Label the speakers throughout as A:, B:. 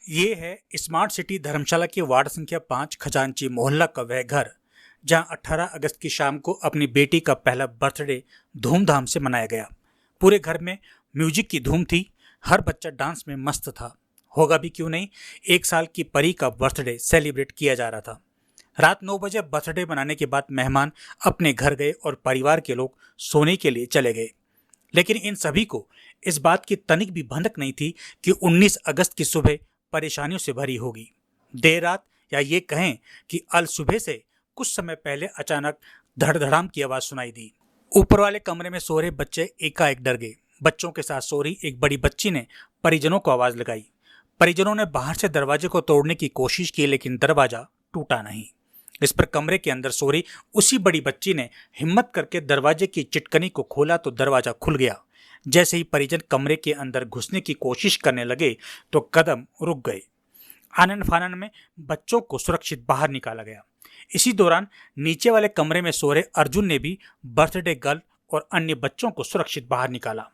A: ये है smart city धर्मशाला के वार्ड संख्या 5 खजांची मोहल्ला का वह घर जहां 18 अगस्त की शाम को अपनी बेटी का पहला बर्थडे धूमधाम से मनाया गया। पूरे घर में म्यूजिक की धूम थी, हर बच्चा डांस में मस्त था। होगा भी क्यों नहीं, 1 साल की परी का बर्थडे सेलिब्रेट किया जा रहा था। रात 9 बजे बर्थडे मनाने के बाद मेहमान अपने घर गए और परिवार के लोग सोने के लिए चले गए। लेकिन इन सभी को इस बात की तनिक भी भनक नहीं थी कि 19 अगस्त की सुबह परेशानियों से भरी होगी। देर रात या ये कहें कि अल सुबह से कुछ समय पहले अचानक धड़धड़ाम की आवाज सुनाई दी। ऊपर वाले कमरे में सो रहे बच्चे एकाएक डर गए। बच्चों के साथ सो रही एक बड़ी बच्ची ने परिजनों को आवाज लगाई। परिजनों ने बाहर से दरवाजे को तोड़ने की कोशिश की, लेकिन दरवाजा टूटा नहीं। इस पर कमरे के अंदर सो रही उसी बड़ी बच्ची ने हिम्मत करके दरवाजे की चिटकनी को खोला तो दरवाजा खुल गया। जैसे ही परिजन कमरे के अंदर घुसने की कोशिश करने लगे तो कदम रुक गए। आनन फानन में बच्चों को सुरक्षित बाहर निकाला गया। इसी दौरान नीचे वाले कमरे में सो रहे अर्जुन ने भी बर्थडे गर्ल और अन्य बच्चों को सुरक्षित बाहर निकाला।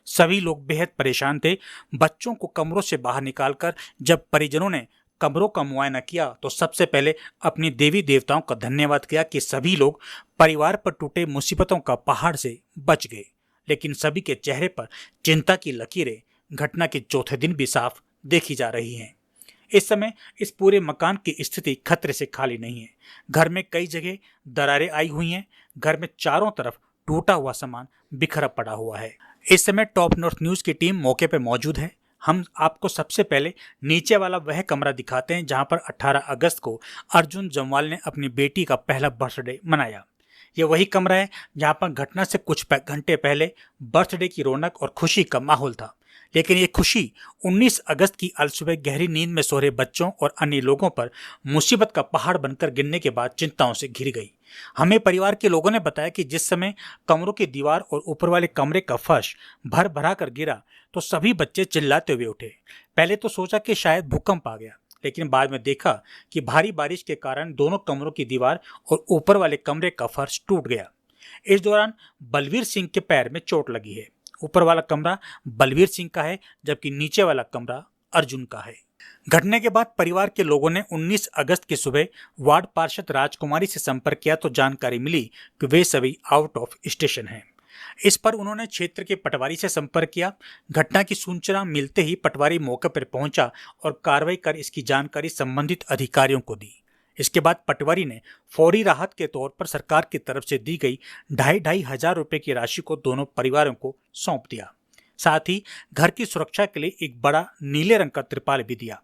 A: सभी लोग बेहद परेशान थे। बच्चों को कमरों से बाहर निकालकर जब परिजनों ने कमरों का मुआयना किया तो सबसे पहले अपनी देवी देवताओं का धन्यवाद किया कि सभी लोग परिवार पर टूटे मुसीबतों का पहाड़ से बच गए। लेकिन सभी के चेहरे पर चिंता की लकीरें घटना के चौथे दिन भी साफ देखी जा रही हैं। इस समय इस पूरे मकान की स्थिति खतरे से खाली नहीं है। घर में कई जगह दरारें आई हुई हैं। घर में चारों तरफ टूटा हुआ सामान बिखरा पड़ा हुआ है। इस समय टॉप नॉर्थ न्यूज की टीम मौके पर मौजूद है। हम आपको सबसे पहले नीचे वाला वह कमरा दिखाते हैं जहां पर 18 अगस्त को अर्जुन जम्वाल ने अपनी बेटी का पहला बर्थडे मनाया। यह वही कमरा है जहां पर घटना से कुछ घंटे पहले बर्थडे की रौनक और खुशी का माहौल था। लेकिन ये खुशी 19 अगस्त की अलसुबह गहरी नींद में सो रहे बच्चों और अन्य लोगों पर मुसीबत का पहाड़ बनकर गिरने के बाद चिंताओं से घिर गई। हमें परिवार के लोगों ने बताया कि जिस समय कमरों की दीवार और ऊपर वाले कमरे का फर्श भर भरा कर गिरा तो सभी बच्चे चिल्लाते हुए उठे। पहले तो सोचा कि शायद भूकंप आ गया, लेकिन बाद में देखा कि भारी बारिश के कारण दोनों कमरों की दीवार और ऊपर वाले कमरे का फर्श टूट गया। इस दौरान बलवीर सिंह के पैर में चोट लगी है। ऊपर वाला कमरा बलवीर सिंह का है जबकि नीचे वाला कमरा अर्जुन का है। घटने के बाद परिवार के लोगों ने 19 अगस्त की सुबह वार्ड पार्षद राजकुमारी से संपर्क किया तो जानकारी मिली कि वे सभी आउट ऑफ स्टेशन हैं। इस पर उन्होंने क्षेत्र के पटवारी से संपर्क किया। घटना की सूचना मिलते ही पटवारी मौके पर पहुंचा और कार्रवाई कर इसकी जानकारी संबंधित अधिकारियों को दी। इसके बाद पटवारी ने फौरी राहत के तौर पर सरकार की तरफ से दी गई 2,500 हजार रुपए की राशि को दोनों परिवारों को सौंप दिया। साथ ही घर की सुरक्षा के लिए एक बड़ा नीले रंग का त्रिपाल भी दिया।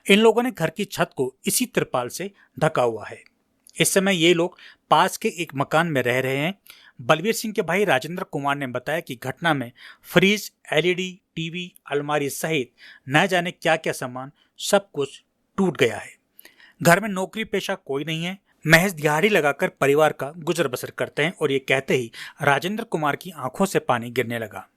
A: इन लोगों ने घर की छत को इसी त्रिपाल से ढका हुआ है। इस समय ये लोग पास के एक मकान में रह रहे हैं। बलवीर सिंह के भाई राजेंद्र कुमार ने बताया कि घटना में फ्रिज, एलईडी, टीवी, अलमारी सहित न जाने क्या क्या सामान सब कुछ टूट गया है। घर में नौकरी पेशा कोई नहीं है, महज दिहाड़ी लगाकर परिवार का गुजर बसर करते हैं। और ये कहते ही राजेंद्र कुमार की आंखों से पानी गिरने लगा।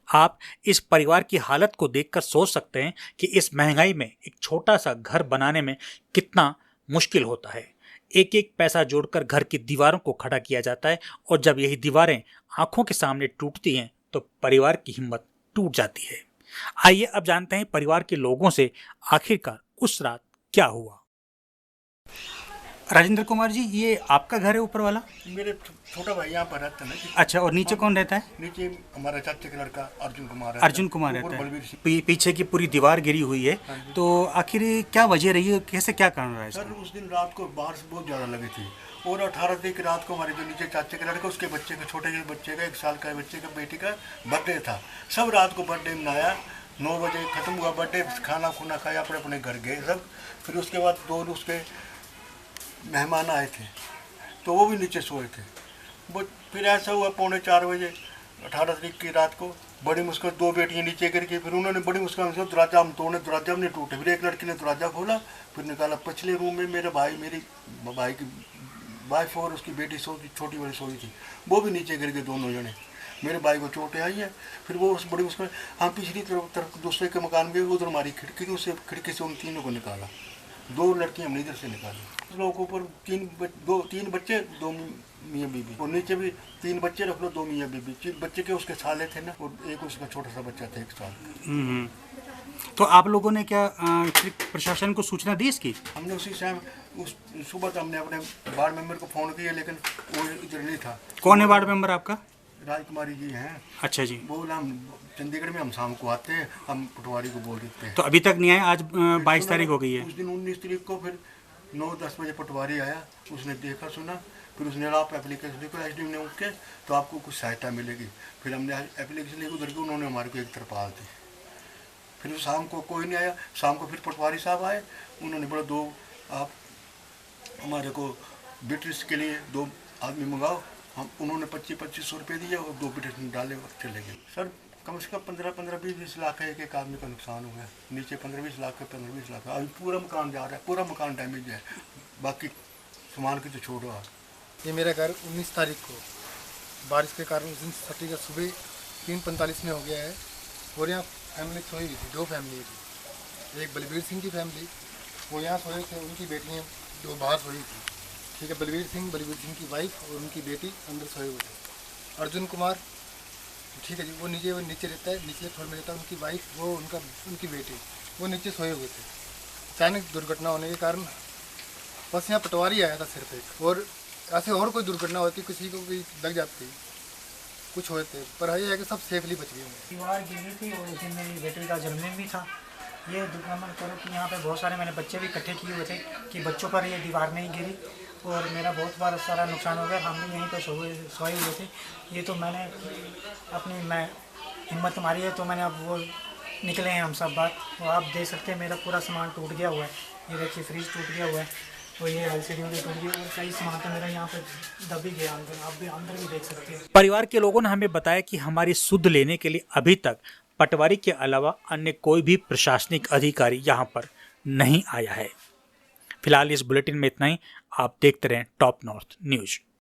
A: आप इस परिवार की हालत को देखकर सोच सकते हैं कि इस महंगाई में एक छोटा सा घर बनाने में कितना मुश्किल होता है। एक एक पैसा जोड़कर घर की दीवारों को खड़ा किया जाता है और जब यही दीवारें आंखों के सामने टूटती हैं तो परिवार की हिम्मत टूट जाती है। आइए अब जानते हैं परिवार के लोगों से आखिरकार उस रात क्या हुआ। राजेंद्र कुमार जी, ये आपका घर है ऊपर वाला?
B: मेरे छोटा भाई यहाँ पर रहता है ना।
A: अच्छा, और नीचे कौन रहता है?
B: नीचे हमारा चाचे का लड़का अर्जुन कुमार
A: रहता है। पीछे की पूरी दीवार गिरी हुई है। तो आखिर क्या वजह रही है, कैसे क्या कारण रहा है?
B: सर, उस दिन रात को बारिश बहुत ज़्यादा लगी थी और 18 तारीख की रात को हमारे जो नीचे चाचे का लड़का, उसके बच्चे का, छोटे बच्चे का, 1 साल का बच्चे का, बेटी का बर्थडे था। सब रात को बर्थडे मनाया। 9 बजे ख़त्म हुआ बर्थडे, खाना खुना खाया, अपने अपने घर गए सब। फिर उसके बाद 2 उसके मेहमान आए थे तो वो भी नीचे सोए थे। वो फिर ऐसा हुआ 3:45 बजे 18 तारीख की रात को बड़ी मुश्किल 2 बेटियां नीचे गिर गई। फिर उन्होंने बड़ी मुश्किल से दरवाजा हम तोड़ने, दरवाजा नहीं टूटे। फिर एक लड़की ने दरवाजा खोला, फिर निकाला। पिछले रूम में मेरे भाई, मेरी भाई की वाइफ और उसकी बेटी छोटी वाली सोई थी। वो भी नीचे गिर गए दोनों जने। मेरे भाई को चोटें आई है। फिर वो उस बड़ी मुश्किल हम पिछली तरफ दूसरे के मकान में गए, उधर हमारी खिड़की थी, उससे खिड़की से उन तीनों को निकाला। 2 लड़कियां हमने इधर से निकाली। लोगों के ऊपर 3 बच्चे, 2 मियाँ बीबी, और नीचे भी 3 बच्चे रख लो, 2 मियाँ बीबी। 3 बच्चे के उसके साले थे ना, और एक उसका छोटा सा बच्चा था 1 साल।
A: तो आप लोगों ने क्या फिर प्रशासन को सूचना दी इसकी?
B: हमने उसी टाइम उस सुबह तो हमने अपने वार्ड मेंबर को फ़ोन किया, लेकिन वो इधर नहीं था।
A: कौन है वार्ड मेंबर आपका?
B: राजकुमारी जी हैं।
A: अच्छा जी।
B: वो हम चंडीगढ़ में हम शाम को आते हैं, हम पटवारी को बोल देते हैं।
A: तो अभी तक नहीं आए? आज 22 तारीख हो गई है।
B: उस दिन 19 तारीख को फिर 9-10 बजे पटवारी आया, उसने देखा सुना, फिर उसने आप एप्लीकेशन लिखो एसडीएम ने उठ के, तो आपको कुछ सहायता मिलेगी। फिर हमने एप्लीकेशन लिखी उधर की, उन्होंने हमारे को एक तरफाल दी। फिर शाम को कोई नहीं आया, शाम को फिर पटवारी साहब आए, उन्होंने बोला 2 आप हमारे को ब्रिटिश के लिए 2 आदमी मंगाओ। हम उन्होंने 2500 रुपये दिए और 2 ब्रिटिश डाले और चले गए। सर कम से कम 15-20 लाख का एक आदमी का नुकसान हुआ है। नीचे 15-20 लाख का 15-20 लाख का। अभी पूरा मकान जा रहा है, पूरा मकान डैमेज है, बाकी सामान की तो छोड़ो आप।
C: ये मेरा घर 19 तारीख को बारिश के कारण उस दिन छठी का सुबह 3:45 में हो गया है। और यहाँ फैमिली सोई हुई थी, 2 फैमिली थी। एक बलबीर सिंह की फैमिली, वो यहाँ सोए थे, उनकी बेटियाँ 2 बाहर सोई थी। ठीक है, बलबीर सिंह की वाइफ और उनकी बेटी अंदर सोए हुए थे। अर्जुन कुमार, ठीक है जी, वो नीचे रहता है, निचले फ्लोर में रहता है। उनकी वाइफ, वो उनकी बेटी, वो नीचे सोए हुए थे। अचानक दुर्घटना होने के कारण बस यहाँ पटवारी आया था सिर्फ एक, और ऐसे और कोई दुर्घटना होती, किसी को भी लग जाती, कुछ होते, पर ये है कि सब सेफली बच गए।
D: दीवार गिरी थी और उस दिन मेरी बेटी का जन्मदिन भी था। ये दुकान करो कि यहाँ पे बहुत सारे मैंने बच्चे भी इकट्ठे किए हुए थे कि बच्चों पर ये दीवार नहीं गिरी, और मेरा बहुत बार सारा नुकसान हो गया। हम भी यहीं पे सोए हुए थे। ये तो मैंने मैं हिम्मत मारी है, तो मैंने अब वो निकले हैं हम सब बात। तो आप देख सकते हैं मेरा पूरा सामान टूट गया हुआ है। ये देखिए फ्रिज टूट गया हुआ है, तो ये एलसीडी भी टूट गई, और कई सामान तो मेरा यहाँ पे दब ही गया अंदर। आप भी अंदर भी देख सकते हैं।
A: परिवार के लोगों ने हमें बताया कि हमारी सुध लेने के लिए अभी तक पटवारी के अलावा अन्य कोई भी प्रशासनिक अधिकारी यहाँ पर नहीं आया है। फिलहाल इस बुलेटिन में इतना ही। आप देखते रहें टॉप नॉर्थ न्यूज।